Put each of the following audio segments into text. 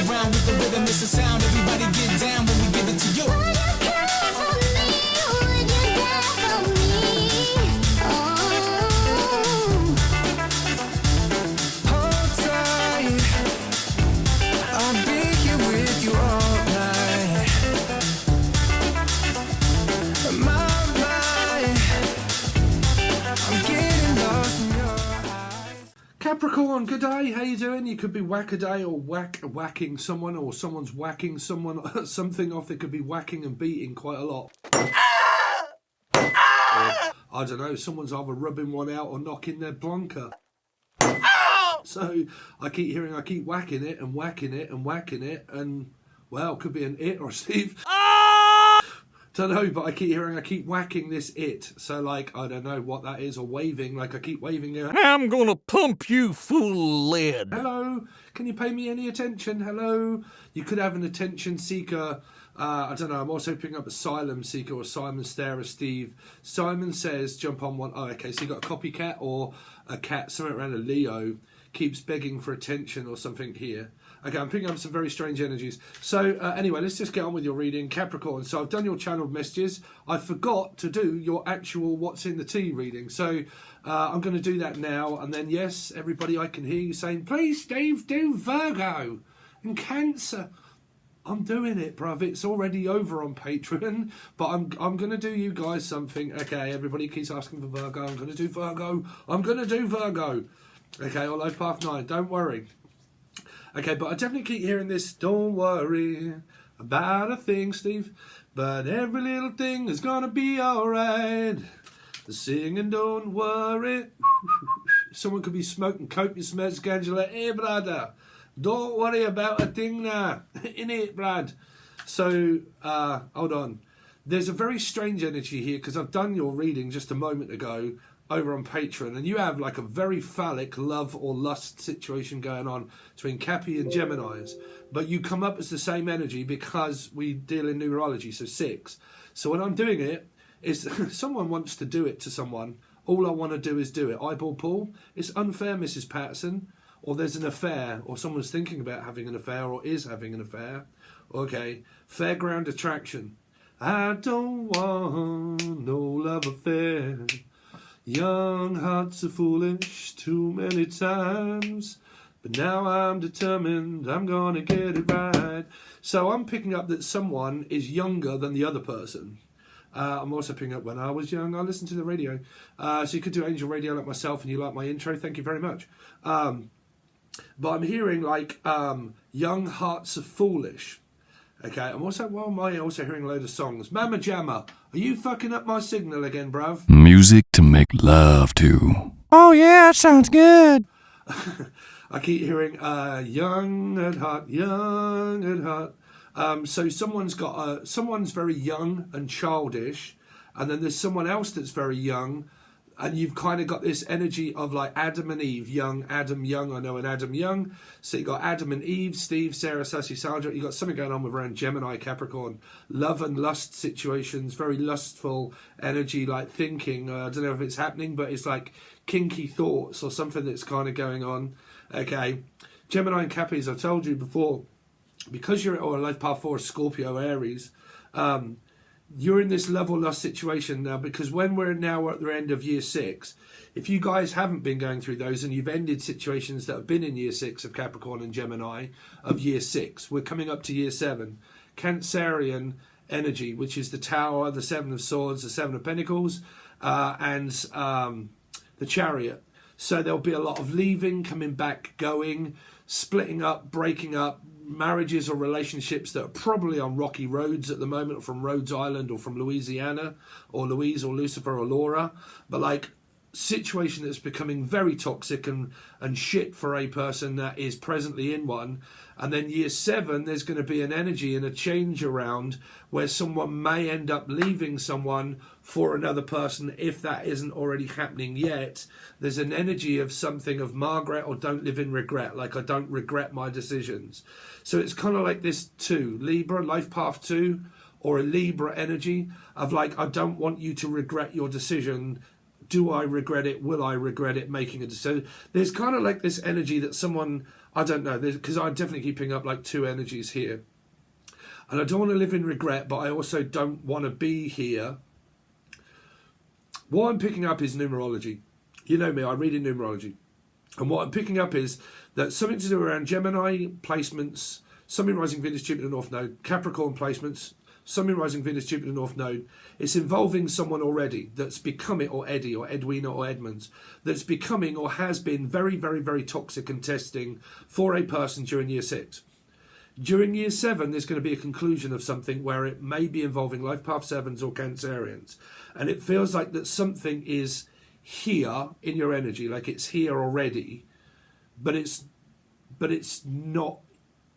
around with the rhythm, it's a sound. Everybody get down when we give it to you. Would you care for me? Would you care for me? Hold tight, I'll be here with you all night. My mind, I'm getting lost in your eyes. Capricorn, good day. How you doing? You could be whack-a-day or whacking someone, or someone's whacking someone something off. It could be whacking and beating quite a lot. Or, I don't know, someone's either rubbing one out or knocking their blanca. So I keep whacking it and whacking it and whacking it, and well, it could be an it or a Steve. Don't know, but I keep whacking this it. So like, I don't know what that is, or waving, like I keep waving it. I'm gonna pump you full of lead. Hello, can you pay me any attention? Hello. You could have an attention seeker. I don't know, I'm also picking up asylum seeker or Simon Stare Steve. Simon says jump on one. Oh, okay, so you got a copycat or a cat, something around a Leo, keeps begging for attention or something here. Okay, I'm picking up some very strange energies. So anyway, let's just get on with your reading. Capricorn, so I've done your channeled messages. I forgot to do your actual what's in the tea reading. So I'm going to do that now. And then, yes, everybody, I can hear you saying, please, Steve, do Virgo and Cancer. I'm doing it, bruv. It's already over on Patreon. But I'm going to do you guys something. Okay, everybody keeps asking for Virgo. I'm going to do Virgo. I'm going to do Virgo. Okay, or Life Path 9. Don't worry. Okay, but I definitely keep hearing this, don't worry about a thing, Steve, but every little thing is gonna be alright. Singing, don't worry. Someone could be smoking copious amounts of ganja. Hey, brother, don't worry about a thing now. Innit, Brad? So, hold on. There's a very strange energy here, because I've done your reading just a moment ago over on Patreon, and you have like a very phallic love or lust situation going on between Cappy and Geminis, but you come up as the same energy because we deal in numerology, so 6. So when I'm doing it, is someone wants to do it to someone, all I want to do is do it. Eyeball Paul, it's unfair, Mrs. Patterson, or there's an affair, or someone's thinking about having an affair, or is having an affair. Okay, fairground attraction. I don't want no love affair. Young hearts are foolish too many times, but now I'm determined I'm gonna get it right. So I'm picking up that someone is younger than the other person. I'm also picking up when I was young, I listened to the radio. So you could do angel radio like myself, and you like my intro, thank you very much. But I'm hearing like young hearts are foolish. Okay, I'm also, well, am I also hearing a load of songs? Mama Jamma, are you fucking up my signal again, bruv? Music to make love to. Oh yeah, that sounds good. I keep hearing young at heart, young at heart. So someone's very young and childish, and then there's someone else that's very young, and you've kind of got this energy of like Adam and Eve, young, Adam, young. I know an Adam young. So you got Adam and Eve, Steve, Sarah, Sassy, Sandra. You got something going on with around Gemini, Capricorn, love and lust situations, very lustful energy, like thinking. I don't know if it's happening, but it's like kinky thoughts or something that's kind of going on. Okay, Gemini and Cappy, as I've told you before, because you're or Life Path 4, Scorpio, Aries. You're in this love or lust situation now, because when we're now at the end of year 6, if you guys haven't been going through those and you've ended situations that have been in year 6 of Capricorn and Gemini of year 6, we're coming up to year 7. Cancerian energy, which is the Tower, the 7 of Swords, the 7 of Pentacles, and the Chariot. So there'll be a lot of leaving, coming back, going, splitting up, breaking up, marriages or relationships that are probably on rocky roads at the moment, from Rhodes Island or from Louisiana, or Louise or Lucifer or Laura, but like situation that's becoming very toxic and shit for a person that is presently in one. And then year 7, there's going to be an energy and a change around where someone may end up leaving someone for another person, if that isn't already happening yet. There's an energy of something of Margaret, or don't live in regret, like I don't regret my decisions. So it's kind of like this too, Libra, Life Path 2, or a Libra energy of like, I don't want you to regret your decision. Do I regret it? Will I regret it? Making a decision. There's kind of like this energy that someone, I don't know, because I'm definitely keeping up like two energies here. And I don't want to live in regret, but I also don't want to be here. What I'm picking up is numerology. You know me, I read in numerology. And what I'm picking up is that something to do around Gemini placements, Sun, Moon, Rising, Venus, Jupiter, North Node, Capricorn placements, Sun, Moon, Rising, Venus, Jupiter, North Node. It's involving someone already that's becoming, or Eddie, or Edwina, or Edmonds, that's becoming or has been very, very, very toxic and testing for a person during year 6. During year 7, there's going to be a conclusion of something where it may be involving life path 7s or Cancerians. And it feels like that something is here in your energy, like it's here already, but it's not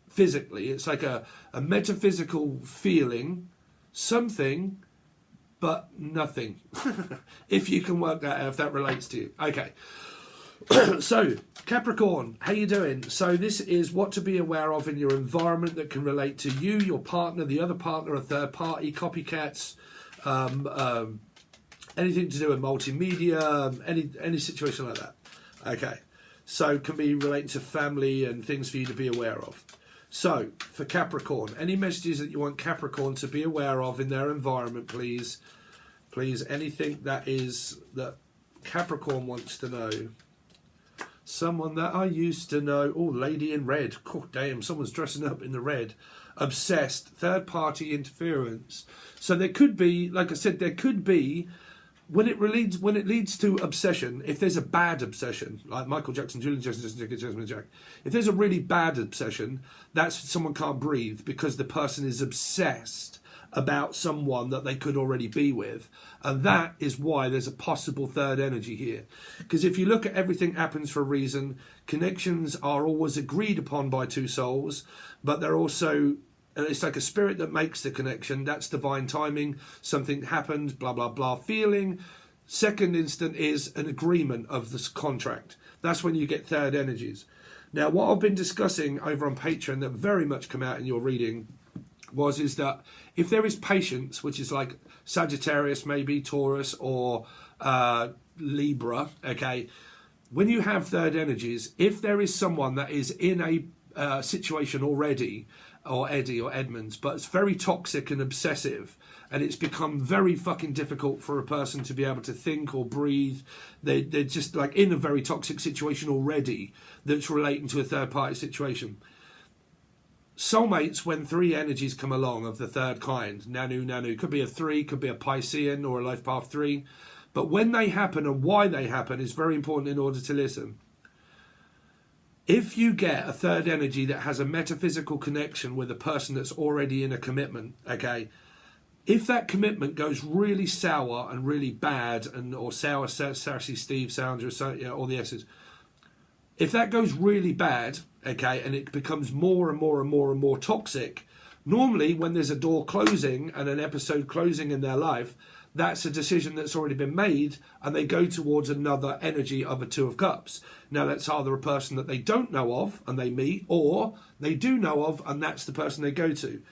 physically. It's like a metaphysical feeling, something, but nothing. If you can work that out, if that relates to you. Okay. So, Capricorn, how you doing? So this is what to be aware of in your environment that can relate to you, your partner, the other partner, a third party, copycats, anything to do with multimedia, any situation like that. Okay. So can be relating to family and things for you to be aware of. So, for Capricorn, any messages that you want Capricorn to be aware of in their environment, please. Please, anything that Capricorn wants to know. Someone that I used to know. Oh, lady in red. God damn, someone's dressing up in the red. Obsessed. Third party interference. So there could be, like I said, there could be, when it leads to obsession, if there's a bad obsession, like Michael Jackson, Julian Jackson, Jack, if there's a really bad obsession, that's someone can't breathe because the person is obsessed about someone that they could already be with. And that is why there's a possible third energy here. Because if you look at everything happens for a reason, connections are always agreed upon by two souls, but they're also, it's like a spirit that makes the connection. That's divine timing. Something happened, blah, blah, blah. Feeling. Second instant is an agreement of this contract. That's when you get third energies. Now, what I've been discussing over on Patreon that very much come out in your reading is that if there is patience, which is like Sagittarius, maybe Taurus or Libra, okay, when you have third energies, if there is someone that is in a situation already, or Eddie or Edmonds, but it's very toxic and obsessive, and it's become very fucking difficult for a person to be able to think or breathe. They're just like in a very toxic situation already that's relating to a third party situation. Soulmates, when three energies come along of the third kind, Nanu, could be a 3, could be a Piscean or a life path 3, but when they happen and why they happen is very important in order to listen. If you get a third energy that has a metaphysical connection with a person that's already in a commitment, okay, if that commitment goes really sour and really bad, or sour, sassy, Steve, Sandra, all the S's, if that goes really bad, okay, and it becomes more and more and more and more toxic, normally when there's a door closing and an episode closing in their life, that's a decision that's already been made, and they go towards another energy of a 2 of Cups. Now, that's either a person that they don't know of and they meet, or they do know of and that's the person they go to.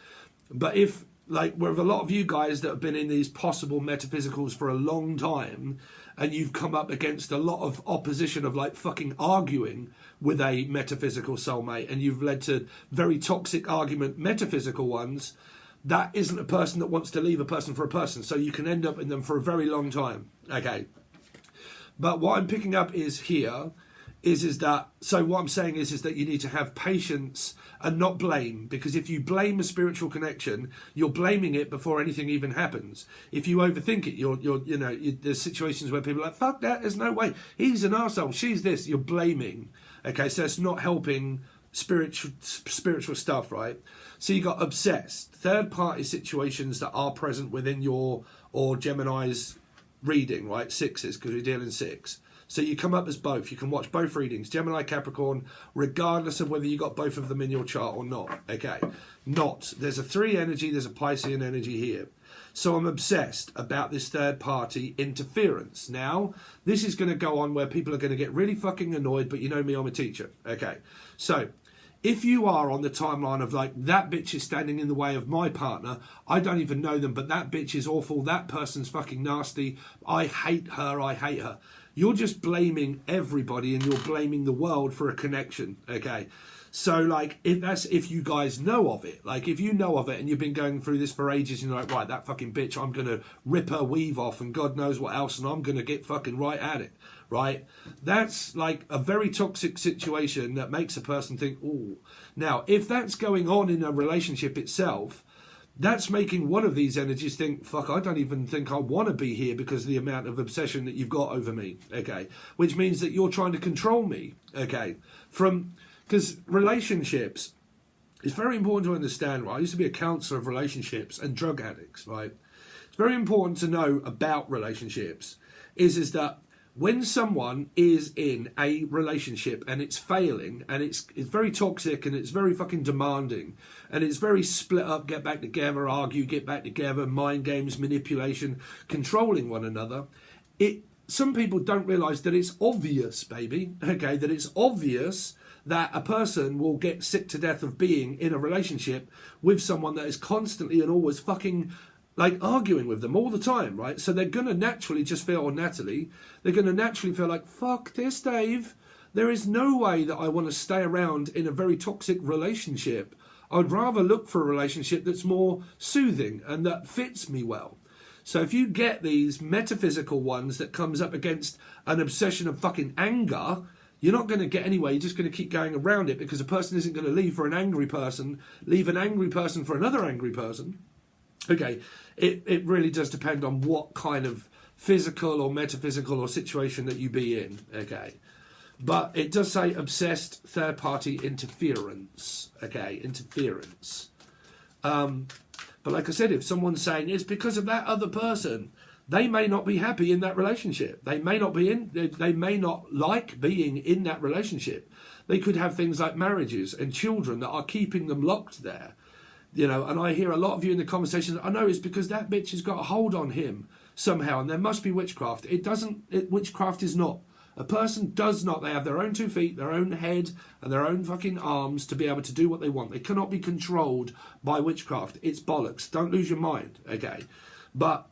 But if, like, with a lot of you guys that have been in these possible metaphysicals for a long time, and you've come up against a lot of opposition of, like, fucking arguing with a metaphysical soulmate, and you've led to very toxic argument, metaphysical ones, that isn't a person that wants to leave a person for a person. So you can end up in them for a very long time. Okay. But what I'm picking up is here is that, so what I'm saying is that you need to have patience and not blame, because if you blame a spiritual connection, you're blaming it before anything even happens. If you overthink it, there's situations where people are like, fuck that, there's no way, he's an arsehole, she's this, you're blaming. Okay, so it's not helping spiritual stuff, right? So you got obsessed, third party situations that are present within your or Gemini's reading, right? 6s, because we're dealing 6. So you come up as both. You can watch both readings, Gemini, Capricorn, regardless of whether you got both of them in your chart or not. Okay, there's a 3 energy, there's a Piscean energy here. So I'm obsessed about this third party interference. Now, this is going to go on where people are going to get really fucking annoyed, but you know me, I'm a teacher. Okay, so if you are on the timeline of like, that bitch is standing in the way of my partner, I don't even know them, but that bitch is awful, that person's fucking nasty, I hate her. You're just blaming everybody and you're blaming the world for a connection, okay? So, like, if you guys know of it, like, if you know of it and you've been going through this for ages, and you're like, right, that fucking bitch, I'm going to rip her weave off and God knows what else, and I'm going to get fucking right at it, right? That's, like, a very toxic situation that makes a person think, ooh. Now, if that's going on in a relationship itself, that's making one of these energies think, fuck, I don't even think I want to be here because of the amount of obsession that you've got over me, okay? Which means that you're trying to control me, okay? Because relationships, it's very important to understand, right? I used to be a counsellor of relationships and drug addicts, right? It's very important to know about relationships is that when someone is in a relationship and it's failing and it's very toxic and it's very fucking demanding and it's very split up, get back together, argue, get back together, mind games, manipulation, controlling one another, some people don't realise that it's obvious, baby, okay, that it's obvious that a person will get sick to death of being in a relationship with someone that is constantly and always fucking like arguing with them all the time, right? So they're going to naturally just feel, or Natalie, they're going to naturally feel like, fuck this, Dave. There is no way that I want to stay around in a very toxic relationship. I'd rather look for a relationship that's more soothing and that fits me well. So if you get these metaphysical ones that comes up against an obsession of fucking anger, you're not going to get anywhere. You're just going to keep going around it because a person isn't going to leave an angry person for another angry person. Okay, it really does depend on what kind of physical or metaphysical or situation that you be in, okay? But it does say obsessed third-party interference, okay, interference. But like I said, if someone's saying it's because of that other person, they may not be happy in that relationship. They may not like being in that relationship. They could have things like marriages and children that are keeping them locked there. You know, and I hear a lot of you in the conversation, I know it's because that bitch has got a hold on him somehow, and there must be witchcraft. Witchcraft is not. A person does not. They have their own 2 feet, their own head, and their own fucking arms to be able to do what they want. They cannot be controlled by witchcraft. It's bollocks. Don't lose your mind, okay? But,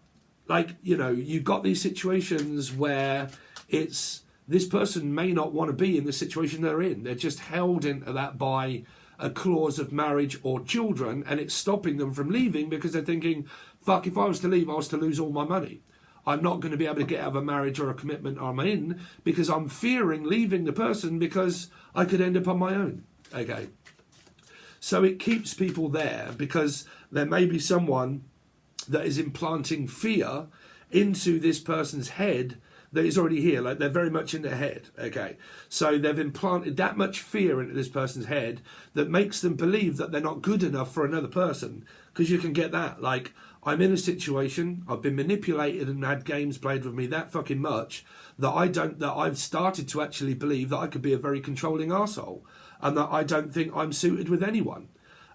like, you know, you've got these situations where this person may not want to be in the situation they're in. They're just held into that by a clause of marriage or children, and it's stopping them from leaving because they're thinking, fuck, if I was to leave, I was to lose all my money. I'm not going to be able to get out of a marriage or a commitment I'm in because I'm fearing leaving the person because I could end up on my own. Okay. So it keeps people there because there may be someone that is implanting fear into this person's head that is already here, like they're very much in their head, okay? So they've implanted that much fear into this person's head that makes them believe that they're not good enough for another person, because you can get that, like, I'm in a situation, I've been manipulated and had games played with me that fucking much that I've started to actually believe that I could be a very controlling arsehole and that I don't think I'm suited with anyone.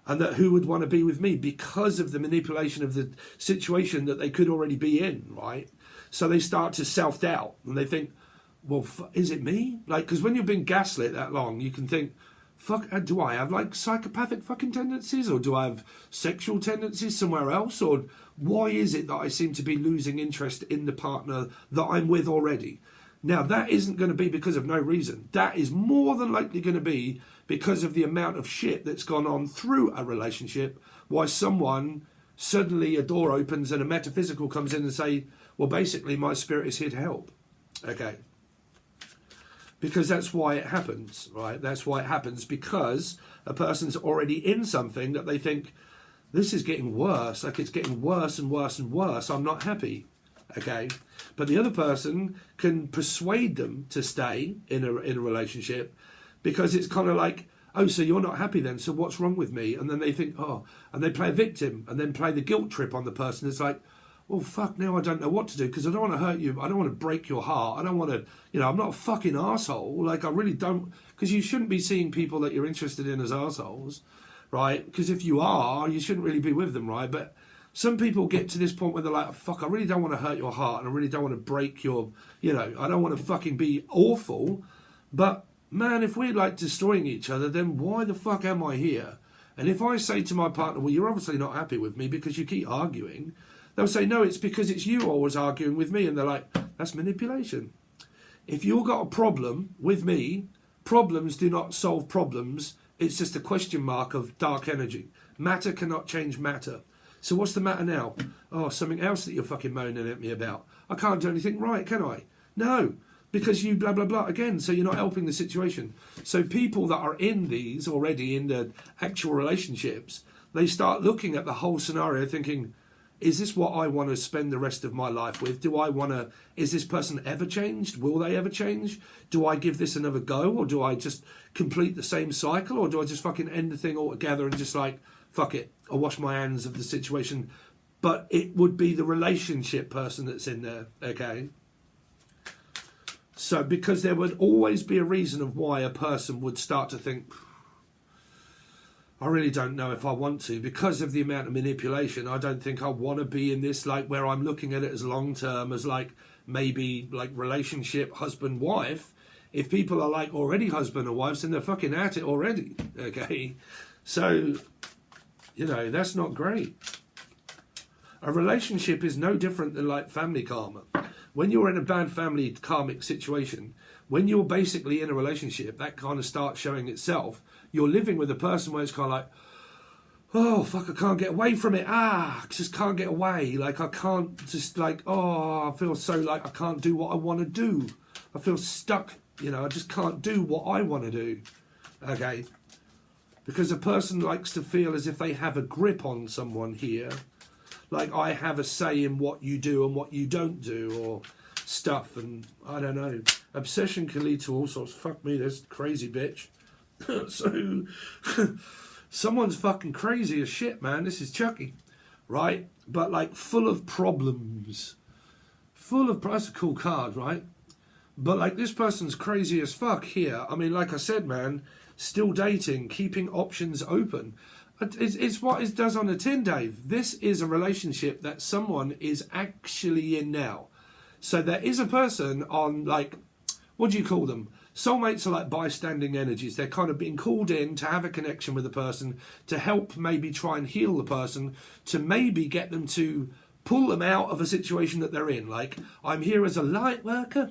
And that who would want to be with me because of the manipulation of the situation that they could already be in, right? So they start to self-doubt and they think, well, is it me? Like, because when you've been gaslit that long, you can think, fuck, do I have like psychopathic fucking tendencies, or do I have sexual tendencies somewhere else? Or why is it that I seem to be losing interest in the partner that I'm with already? Now, that isn't going to be because of no reason. That is more than likely going to be because of the amount of shit that's gone on through a relationship, why someone, suddenly a door opens and a metaphysical comes in and say, well, basically my spirit is here to help. Okay. Because that's why it happens, right? That's why it happens, because a person's already in something that they think, this is getting worse, like it's getting worse and worse and worse, I'm not happy. Okay, but the other person can persuade them to stay in a relationship because it's kind of like, oh, so you're not happy then, so what's wrong with me? And then they think, oh, and they play a victim and then play the guilt trip on the person. It's like, well, fuck, now I don't know what to do because I don't want to hurt you. I don't want to break your heart. I don't want to, you know, I'm not a fucking arsehole. Like, I really don't, because you shouldn't be seeing people that you're interested in as arseholes, right? Because if you are, you shouldn't really be with them, right? But some people get to this point where they're like, fuck, I really don't want to hurt your heart and I really don't want to break your, you know, I don't want to fucking be awful. But, man, if we're like destroying each other, then why the fuck am I here? And if I say to my partner, well, you're obviously not happy with me because you keep arguing, they'll say, no, it's because it's you always arguing with me. And they're like, that's manipulation. If you've got a problem with me, problems do not solve problems It's just a question mark of dark energy. Matter cannot change matter. So what's the matter now? Oh, something else that you're fucking moaning at me about. I can't do anything right, can I? No, because you blah, blah, blah again. So you're not helping the situation. So people that are in these already, in the actual relationships, they start looking at the whole scenario thinking, is this what I want to spend the rest of my life with? Do I want to, is this person ever changed? Will they ever change? Do I give this another go? Or do I just complete the same cycle? Or do I just fucking end the thing altogether and just like, fuck it, I'll wash my hands of the situation? But it would be the relationship person that's in there, okay? So, because there would always be a reason of why a person would start to think, I really don't know if I want to, because of the amount of manipulation. I don't think I want to be in this, like, where I'm looking at it as long term, as like maybe like relationship husband wife. If people are like already husband or wives, then they're fucking at it already, okay? So, you know, that's not great. A relationship is no different than like family karma. When you're in a bad family karmic situation, when you're basically in a relationship, that kind of starts showing itself. You're living with a person where it's kind of like, oh, fuck, I can't get away from it. I just can't get away. Like, I can't just like, oh, I feel so like I can't do what I want to do. I feel stuck, you know, I just can't do what I want to do. Okay? Because a person likes to feel as if they have a grip on someone here. Like, I have a say in what you do and what you don't do, or stuff, and I don't know. Obsession can lead to all sorts. Fuck me, this crazy bitch. So, someone's fucking crazy as shit, man. This is Chucky, right? But like full of problems. That's a cool card, right? But like this person's crazy as fuck here. I mean, like I said, man, still dating, keeping options open. It's what it does on the tin, Dave. This is a relationship that someone is actually in now. So there is a person on, like, what do you call them? Soulmates are like bystanding energies. They're kind of being called in to have a connection with the person, to help maybe try and heal the person, to maybe get them to pull them out of a situation that they're in. Like, I'm here as a light worker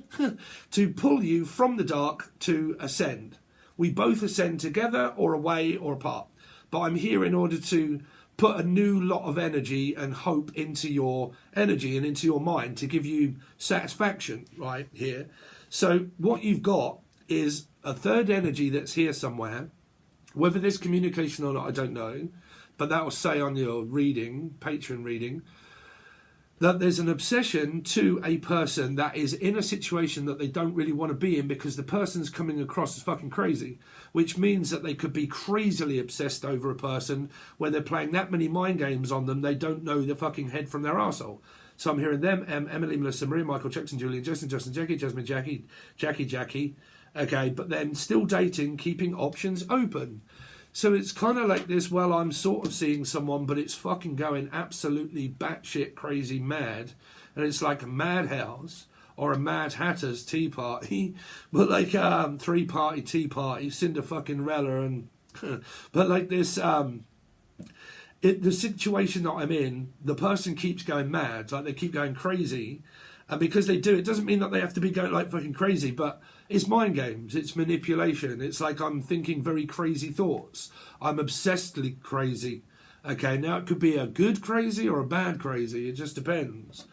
to pull you from the dark to ascend. We both ascend together or away or apart. But I'm here in order to put a new lot of energy and hope into your energy and into your mind to give you satisfaction right here. So what you've got is a third energy that's here somewhere. Whether there's communication or not, I don't know. But that will say on your reading, Patreon reading, that there's an obsession to a person that is in a situation that they don't really want to be in because the person's coming across as fucking crazy, which means that they could be crazily obsessed over a person where they're playing that many mind games on them, they don't know the fucking head from their arsehole. So I'm hearing them, Emily, Melissa, Maria, Michael, Jackson, Julian, Justin, Jackie, Jasmine, Jackie, okay, but then still dating, keeping options open. So it's kind of like this, well, I'm sort of seeing someone, but it's fucking going absolutely batshit crazy mad. And it's like a madhouse or a Mad Hatter's tea party, but like 3-party tea party, Cinder fucking Rella. And but like this, the situation that I'm in, the person keeps going mad, like they keep going crazy. And because they do, it doesn't mean that they have to be going like fucking crazy, but it's mind games, it's manipulation. It's like I'm thinking very crazy thoughts. I'm obsessedly crazy. Okay, now it could be a good crazy or a bad crazy, it just depends.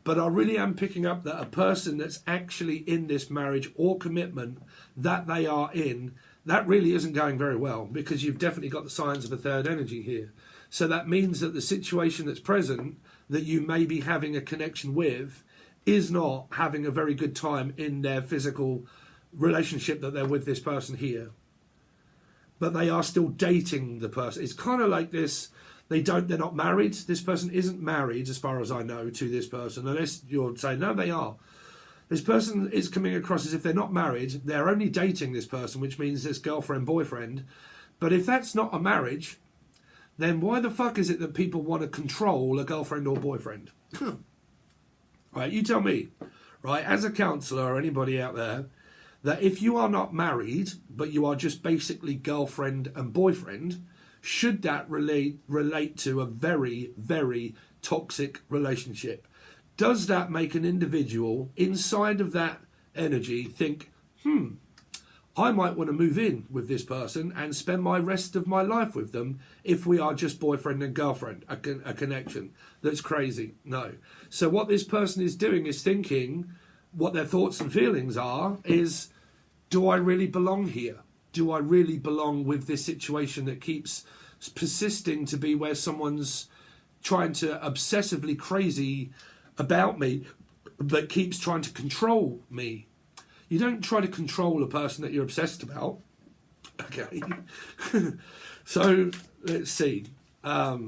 But I really am picking up that a person that's actually in this marriage or commitment that they are in, that really isn't going very well, because you've definitely got the signs of a third energy here. So that means that the situation that's present, that you may be having a connection with, is not having a very good time in their physical relationship that they're with this person here. But they are still dating the person. It's kind of like this, they're not married. This person isn't married, as far as I know, to this person, unless you're saying, no, they are. This person is coming across as if they're not married, they're only dating this person, which means this girlfriend, boyfriend. But if that's not a marriage, then why the fuck is it that people want to control a girlfriend or boyfriend? Right, you tell me, right, as a counsellor or anybody out there, that if you are not married, but you are just basically girlfriend and boyfriend, should that relate to a very, very toxic relationship? Does that make an individual inside of that energy think, I might want to move in with this person and spend my rest of my life with them if we are just boyfriend and girlfriend, a connection. That's crazy. No. So what this person is doing is thinking, what their thoughts and feelings are is, do I really belong here? Do I really belong with this situation that keeps persisting to be where someone's trying to obsessively crazy about me, but keeps trying to control me? You don't try to control a person that you're obsessed about. Okay. So let's see. So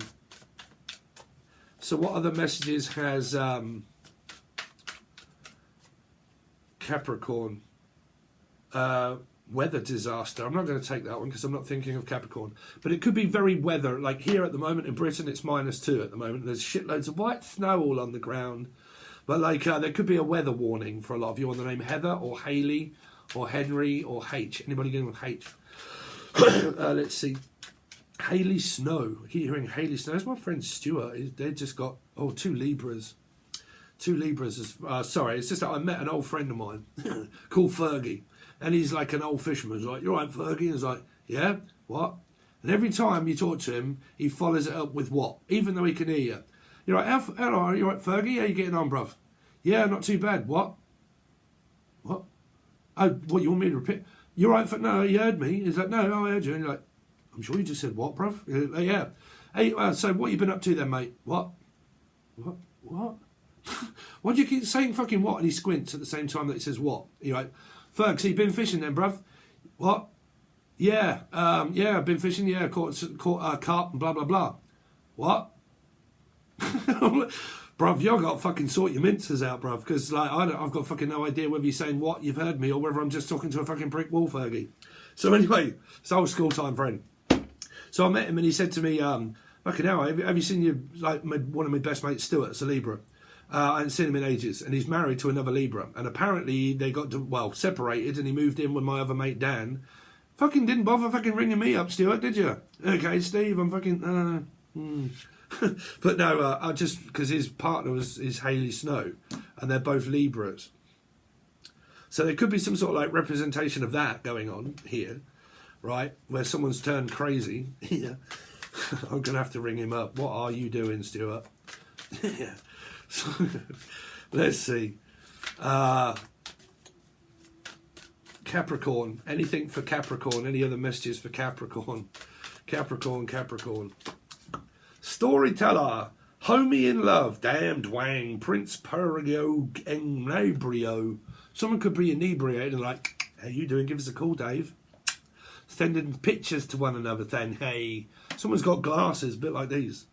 what other messages has Capricorn? Weather disaster. I'm not going to take that one because I'm not thinking of Capricorn. But it could be very weather. Like here at the moment in Britain, it's -2 at the moment. There's shitloads of white snow all on the ground. But like there could be a weather warning for a lot of you on the name Heather or Haley or Henry or H. Anybody going with H? Let's see. Haley Snow. I keep hearing Haley Snow. It's my friend Stuart. They just got, 2 Libras. 2 Libras. Sorry, it's just that I met an old friend of mine called Fergie. And he's like an old fisherman. He's like, "You all right, Fergie?" And he's like, "Yeah, what?" And every time you talk to him, he follows it up with what? Even though he can hear you. You're like, "Hello, are you all right, Fergie? How you getting on, bruv?" "Yeah, not too bad." "What? What? Oh, what, you want me to repeat?" "You're right, no, you heard me." He's like, "No, I heard you." And you're like, "I'm sure you just said what, bruv?" Like, "Yeah." "Hey, so what you been up to then, mate?" "What? What? Why do you keep saying fucking what?" And he squints at the same time that he says what. You're like, "Ferg, so you been fishing then, bruv?" "What?" Yeah, I've been fishing, yeah, caught carp and blah, blah, blah." "What?" Bruv, you've got to fucking sort your minces out, bruv, because like, I've got fucking no idea whether you're saying what, you've heard me, or whether I'm just talking to a fucking brick wall, Fergie. So anyway, it's old school time friend. So I met him and he said to me, "Fucking hell, have you seen one of my best mates, Stuart, it's a Libra. I hadn't seen him in ages, and he's married to another Libra. And apparently they got separated, and he moved in with my other mate Dan. Fucking didn't bother fucking ringing me up, Stuart, did you?" "Okay, Steve, I'm fucking But no, I just because his partner is Haley Snow, and they're both Libras. So there could be some sort of like representation of that going on here, right? Where someone's turned crazy. Yeah, I'm gonna have to ring him up. "What are you doing, Stuart?" Yeah. So, let's see. Capricorn. Anything for Capricorn? Any other messages for Capricorn? Capricorn. Storyteller. Homie in love. Damn Dwang. Prince Perio Inebriated. Someone could be inebriated and like, "How you doing? Give us a call, Dave." Sending pictures to one another saying, "Hey." Someone's got glasses, a bit like these.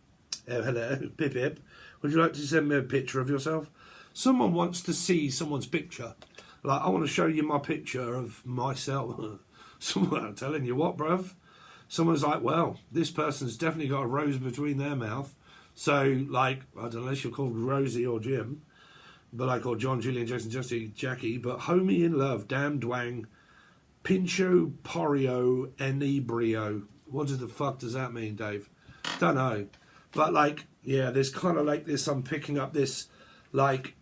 "Oh, hello, pip pip. Would you like to send me a picture of yourself?" Someone wants to see someone's picture. Like, "I want to show you my picture of myself." Someone, I'm telling you what, bruv. Someone's like, "Well, this person's definitely got a rose between their mouth." So, like, I don't know unless you're called Rosie or Jim, but like, or John, Julian, Jason, Justy, Jackie, but homie in love, damn Dwang, Pincho Porio Enebrio. What the fuck does that mean, Dave? Don't know. But like, yeah, there's kind of like this, I'm picking up this like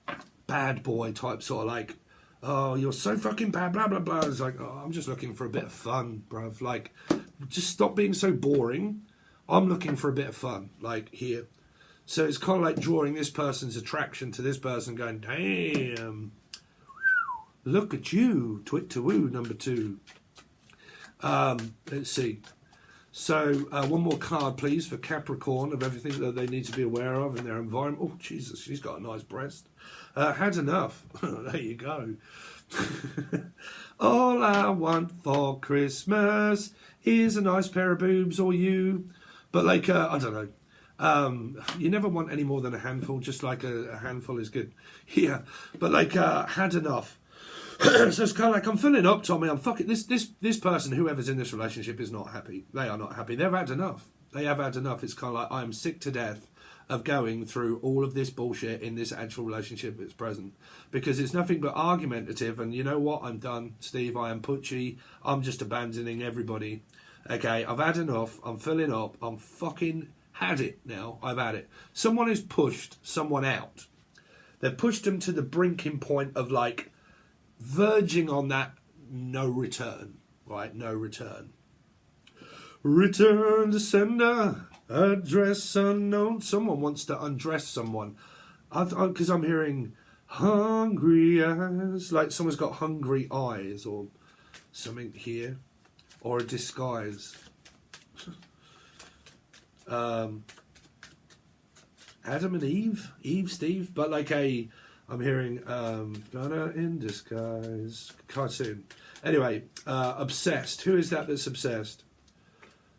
bad boy type sort of like, "Oh, you're so fucking bad, blah, blah, blah." It's like, "Oh, I'm just looking for a bit of fun, bruv. Like, just stop being so boring. I'm looking for a bit of fun, like here." So it's kind of like drawing this person's attraction to this person going, "Damn, look at you, twit to woo, number 2. Let's see. So one more card, please, for Capricorn of everything that they need to be aware of in their environment. Oh, Jesus, she's got a nice breast. Had enough. There you go. All I want for Christmas is a nice pair of boobs or you. But like, I don't know. You never want any more than a handful, just like a handful is good. Yeah, but like, had enough. So it's kind of like, I'm filling up, Tommy. I'm fucking this person, whoever's in this relationship, is not happy. They are not happy. They've had enough. They have had enough. It's kind of like, I am sick to death of going through all of this bullshit in this actual relationship that's present, because it's nothing but argumentative. And you know what? I'm done, Steve. I am putchy. I'm just abandoning everybody. Okay, I've had enough. I'm filling up. I'm fucking had it now. I've had it. Someone has pushed someone out. They've pushed them to the brinking point of like verging on that no return. right? No return. Return to sender, address unknown. Someone wants to undress someone. Because I'm hearing hungry eyes, like someone's got hungry eyes or something here, or a disguise. Adam and Eve, Steve, but like I'm hearing Donna in disguise cartoon. Anyway, obsessed. Who is that that's obsessed?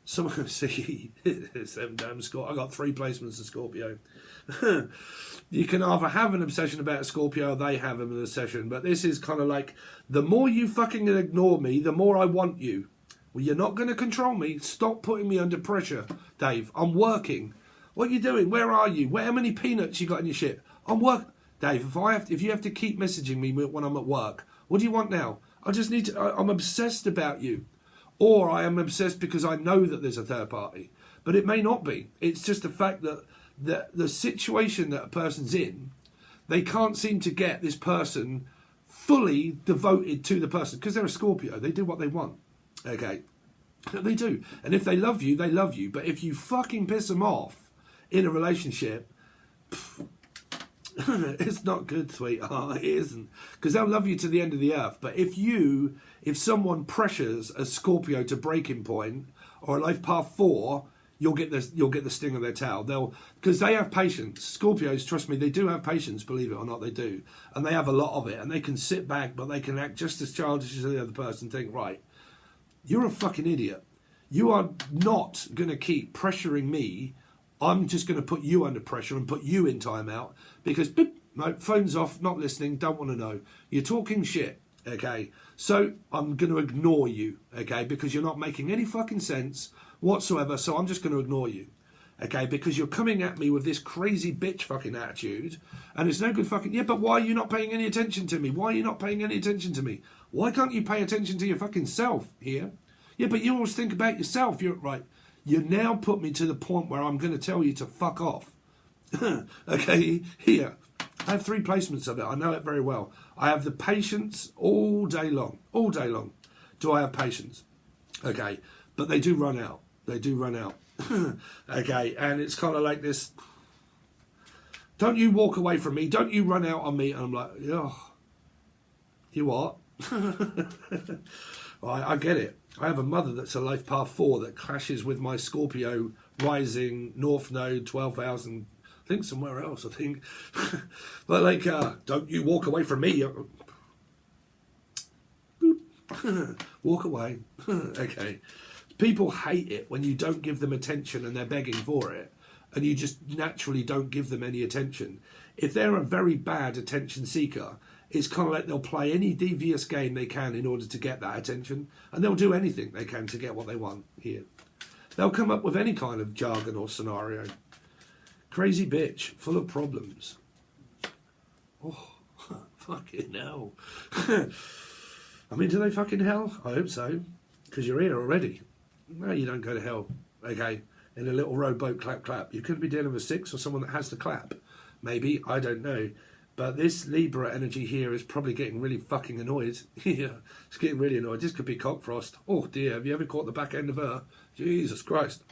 Someone see it's them damn Scorpio. I got 3 placements of Scorpio. You can either have an obsession about a Scorpio or they have an obsession, but this is kind of like, the more you fucking ignore me, the more I want you. Well, you're not going to control me. Stop putting me under pressure, Dave. I'm working. What are you doing? Where are you? How many peanuts you got in your shit? I'm work, Dave. If you have to keep messaging me when I'm at work, what do you want now? I just need to. I'm obsessed about you, or I am obsessed because I know that there's a third party, but it may not be. It's just the fact that the situation that a person's in, they can't seem to get this person fully devoted to the person because they're a Scorpio. They do what they want. Okay, they do, and if they love you, they love you. But if you fucking piss them off in a relationship, it's not good, sweetheart. It isn't, because they'll love you to the end of the earth. But if someone pressures a Scorpio to breaking point or a life path 4, you'll get the sting of their tail. Because they have patience. Scorpios, trust me, they do have patience. Believe it or not, they do, and they have a lot of it. And they can sit back, but they can act just as childish as the other person. Think, right, you're a fucking idiot. You are not going to keep pressuring me. I'm just going to put you under pressure and put you in timeout because, beep, no, phone's off, not listening, don't want to know. You're talking shit, okay? So I'm going to ignore you, okay? Because you're not making any fucking sense whatsoever, so I'm just going to ignore you, okay? Because you're coming at me with this crazy bitch fucking attitude, and it's no good fucking... Yeah, but why are you not paying any attention to me? Why are you not paying any attention to me? Why can't you pay attention to your fucking self here? Yeah, but you always think about yourself. You're right. You now put me to the point where I'm going to tell you to fuck off. Okay, here. I have 3 placements of it. I know it very well. I have the patience all day long. All day long. Do I have patience? Okay, but they do run out. They do run out. Okay, and it's kind of like this. Don't you walk away from me. Don't you run out on me. And I'm like, oh, you what? I get it. I have a mother that's a life path 4 that clashes with my Scorpio rising North Node 12,000. I think somewhere else. I think, but like, don't you walk away from me. Walk away. Okay. People hate it when you don't give them attention and they're begging for it, and you just naturally don't give them any attention. If they're a very bad attention seeker, it's kind of like they'll play any devious game they can in order to get that attention, and they'll do anything they can to get what they want here. They'll come up with any kind of jargon or scenario. Crazy bitch, full of problems. Oh, fucking hell. I mean, do they fucking hell? I hope so, because you're here already. No, you don't go to hell, okay, in a little rowboat clap clap. You could be dealing with 6 or someone that has to clap. Maybe, I don't know. But this Libra energy here is probably getting really fucking annoyed. Yeah, it's getting really annoyed. This could be Cockfrost. Oh dear, have you ever caught the back end of her? Jesus Christ.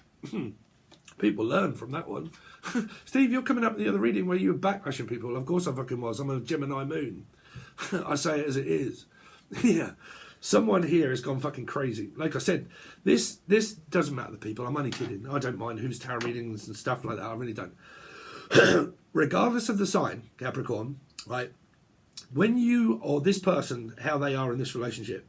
People learn from that one. Steve, you're coming up the other reading where you were backlashing people. Of course I fucking was. I'm a Gemini moon. I say it as it is. Yeah. Someone here has gone fucking crazy. Like I said, this doesn't matter to people. I'm only kidding. I don't mind who's tarot readings and stuff like that. I really don't. Regardless of the sign, Capricorn, right? When you, or this person, how they are in this relationship,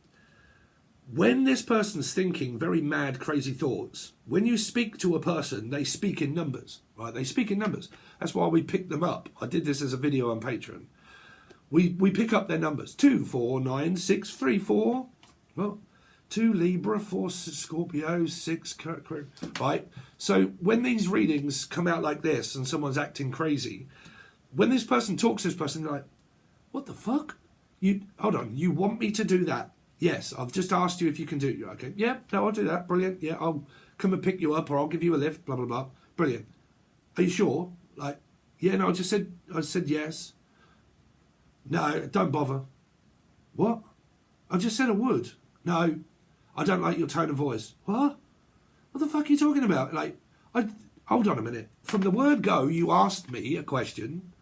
when this person's thinking very mad, crazy thoughts, when you speak to a person, they speak in numbers, right? They speak in numbers. That's why we pick them up. I did this as a video on Patreon. We pick up their numbers. 2, 4, 9, 6, 3, 4. Well, 2 Libra, 4 Scorpio, 6, right? So when these readings come out like this and someone's acting crazy, when this person talks to this person, they're like, what the fuck? Hold on, you want me to do that? Yes, I've just asked you if you can do it. Okay, yeah, no, I'll do that. Brilliant. Yeah, I'll come and pick you up or I'll give you a lift, blah, blah, blah. Brilliant. Are you sure? Like, yeah, no, I said yes. No, don't bother. What? I just said I would. No. I don't like your tone of voice. What? What the fuck are you talking about? Like, hold on a minute. From the word go, you asked me a question.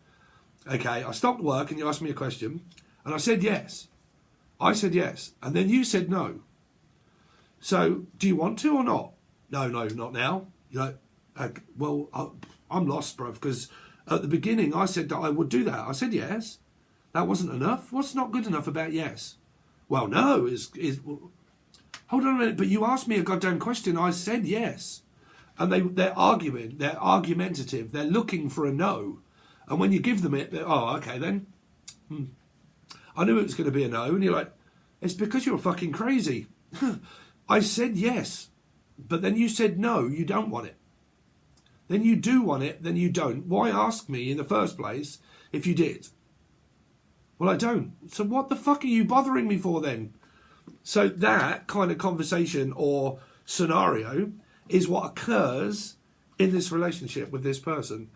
Okay, I stopped work and you asked me a question. And I said yes. I said yes. And then you said no. So, do you want to or not? No, not now. You're like, I'm lost, bruv, because at the beginning I said that I would do that. I said yes. That wasn't enough. What's not good enough about yes? Well, no well, hold on a minute, but you asked me a goddamn question. I said yes. And they're arguing. They're argumentative. They're looking for a no. And when you give them it, okay then. I knew it was going to be a no. And you're like, it's because you're fucking crazy. I said yes. But then you said no, you don't want it. Then you do want it, then you don't. Why ask me in the first place if you did? Well, I don't. So what the fuck are you bothering me for then? So that kind of conversation or scenario is what occurs in this relationship with this person.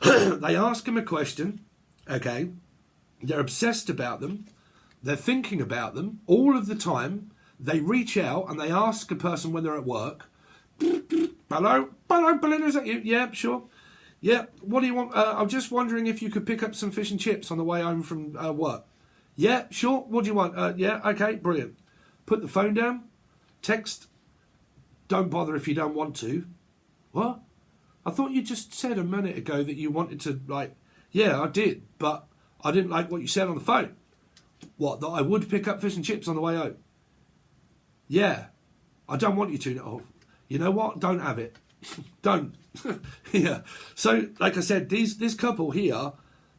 They ask him a question, okay? They're obsessed about them. They're thinking about them all of the time. They reach out and they ask a person when they're at work, hello, Belinda, is that you? Yeah, sure. Yeah, what do you want? I'm just wondering if you could pick up some fish and chips on the way home from work. Yeah, sure. What do you want? Yeah, okay, brilliant. Put the phone down. Text. Don't bother if you don't want to. What? I thought you just said a minute ago that you wanted to, yeah, I did, but I didn't like what you said on the phone. What, that I would pick up fish and chips on the way home? Yeah, I don't want you to. Oh, you know what? Don't have it. Don't. Yeah. So, like I said, this couple here,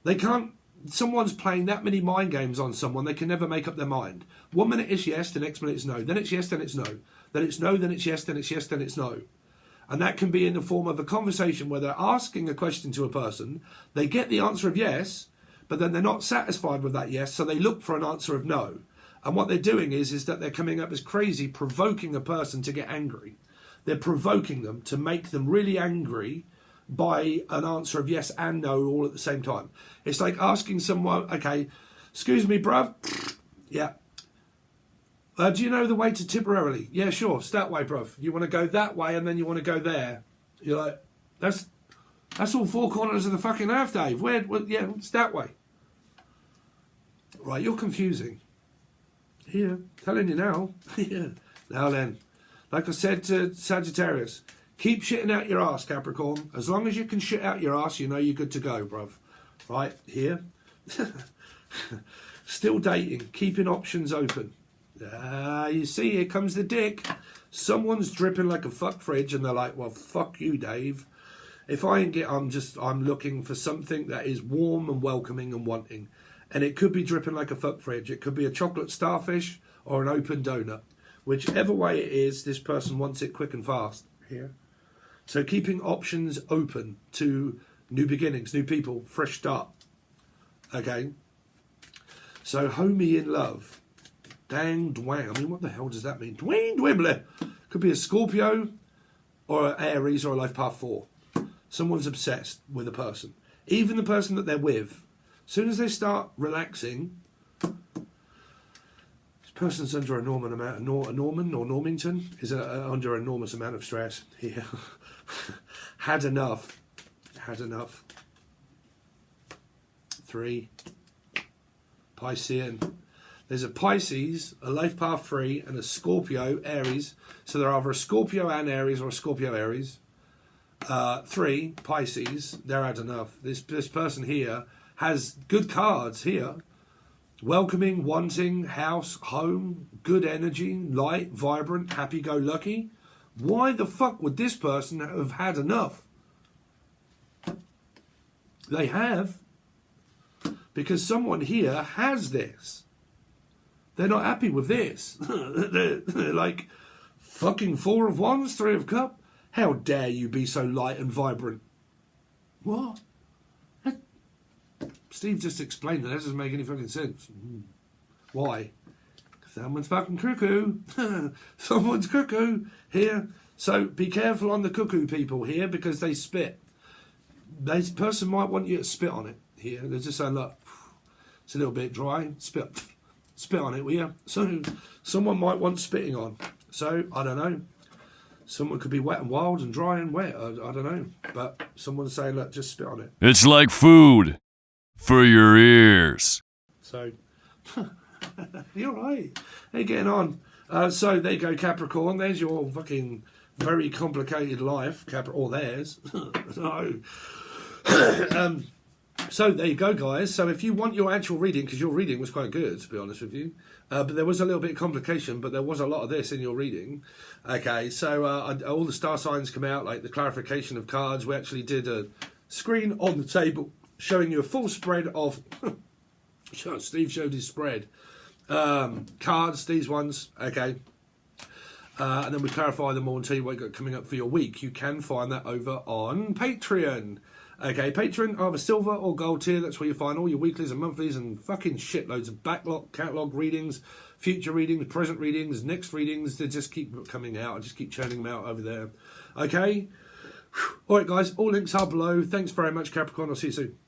they can't. Someone's playing that many mind games on someone, they can never make up their mind. 1 minute it's yes, the next minute it's no. Then it's yes, then it's no. Then it's no, then it's yes, then it's yes, then it's no. And that can be in the form of a conversation where they're asking a question to a person, they get the answer of yes, but then they're not satisfied with that yes, so they look for an answer of no. And what they're doing is that they're coming up as crazy, provoking a person to get angry. They're provoking them to make them really angry by an answer of yes and no all at the same time. It's like asking someone, okay, excuse me, bruv. Yeah. Do you know the way to Tipperary? Yeah, sure. It's that way, bruv. You want to go that way and then you want to go there. You're like, that's all four corners of the fucking earth, Dave. Yeah, it's that way. Right, you're confusing. Here, telling you now. Yeah. Now then, like I said to Sagittarius, keep shitting out your ass, Capricorn. As long as you can shit out your ass, you know you're good to go, bruv. Right, here. Still dating, keeping options open. You see, here comes the dick. Someone's dripping like a fuck fridge and they're like, well, fuck you, Dave. If I ain't I'm looking for something that is warm and welcoming and wanting. And it could be dripping like a fuck fridge. It could be a chocolate starfish or an open donut. Whichever way it is, this person wants it quick and fast. Here. So keeping options open to new beginnings, new people, fresh start. Okay. So homie in love. Dang dwang. I mean, what the hell does that mean? Dwayne Dwibbler. Could be a Scorpio or an Aries or a life path 4. Someone's obsessed with a person. Even the person that they're with. As soon as they start relaxing, this person's under enormous amount of Normington is under an enormous amount of stress. Yeah. Had enough. 3. Piscean. There's a Pisces, a life path 3, and a Scorpio, Aries. So they're either a Scorpio and Aries or a Scorpio Aries. 3, Pisces. They're had enough. This person here has good cards here. Welcoming, wanting, house, home, good energy, light, vibrant, happy-go-lucky. Why the fuck would this person have had enough? They have. Because someone here has this. They're not happy with this. they're like, fucking 4 of Wands, 3 of Cup. How dare you be so light and vibrant? What? Steve just explained that. That doesn't make any fucking sense. Why? Someone's fucking cuckoo. Someone's cuckoo here. So be careful on the cuckoo people here because they spit. This person might want you to spit on it here. They're just saying, look, it's a little bit dry. Spit on it, will you? So someone might want spitting on. So, I don't know. Someone could be wet and wild and dry and wet. I don't know. But someone's saying, look, just spit on it. It's like food for your ears. So, you're right. How you getting on? So, there you go, Capricorn. There's your fucking very complicated life, or theirs. No. So there you go, guys. So if you want your actual reading, because your reading was quite good, to be honest with you, but there was a little bit of complication, but there was a lot of this in your reading. Okay, so all the star signs come out, like the clarification of cards. We actually did a screen on the table showing you a full spread of... Steve showed his spread. Cards, these ones, okay. And then we clarify them all and tell you what you got coming up for your week. You can find that over on Patreon. Okay, Patreon, either silver or gold tier. That's where you find all your weeklies and monthlies and fucking shitloads of backlog, catalogue readings, future readings, present readings, next readings. They just keep coming out. I just keep churning them out over there. Okay? All right, guys, all links are below. Thanks very much, Capricorn. I'll see you soon.